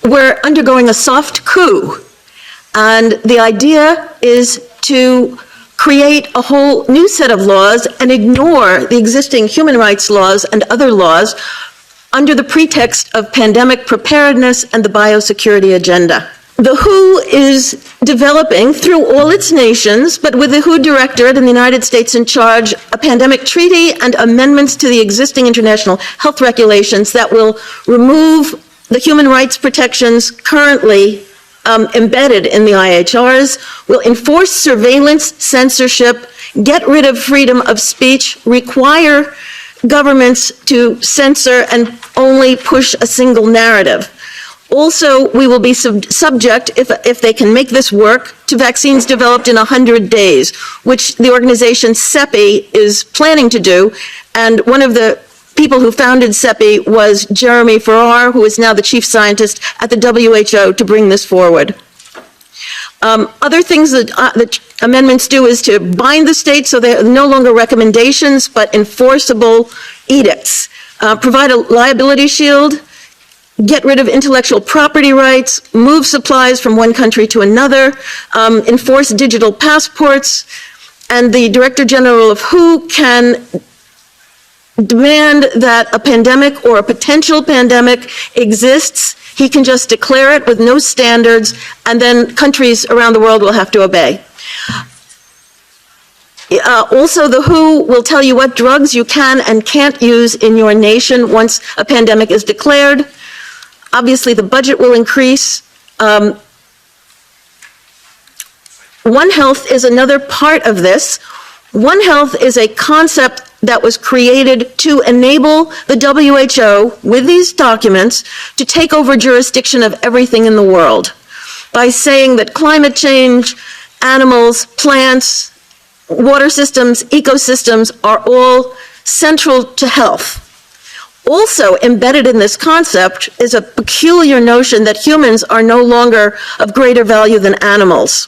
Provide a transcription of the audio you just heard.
we're undergoing a soft coup. And the idea is to create a whole new set of laws and ignore the existing human rights laws and other laws under the pretext of pandemic preparedness and the biosecurity agenda. The WHO is developing through all its nations, but with the WHO Directorate in the United States in charge, a pandemic treaty and amendments to the existing international health regulations that will remove the human rights protections currently embedded in the IHRs, will enforce surveillance, censorship, get rid of freedom of speech, require governments to censor and only push a single narrative. Also, we will be subject, if they can make this work, to vaccines developed in 100 days, which the organization CEPI is planning to do. And one of the people who founded CEPI was Jeremy Farrar, who is now the chief scientist at the WHO, to bring this forward. Other things that the amendments do is to bind the states so they're no longer recommendations, but enforceable edicts. Provide a liability shield, get rid of intellectual property rights, move supplies from one country to another, enforce digital passports, and the Director General of WHO can demand that a pandemic or a potential pandemic exists. He can just declare it with no standards, and then countries around the world will have to obey. Also, the WHO will tell you what drugs you can and can't use in your nation once a pandemic is declared. Obviously, the budget will increase. One Health is another part of this. One Health is a concept that was created to enable the WHO, with these documents, to take over jurisdiction of everything in the world by saying that climate change, animals, plants, water systems, ecosystems are all central to health. Also embedded in this concept is a peculiar notion that humans are no longer of greater value than animals.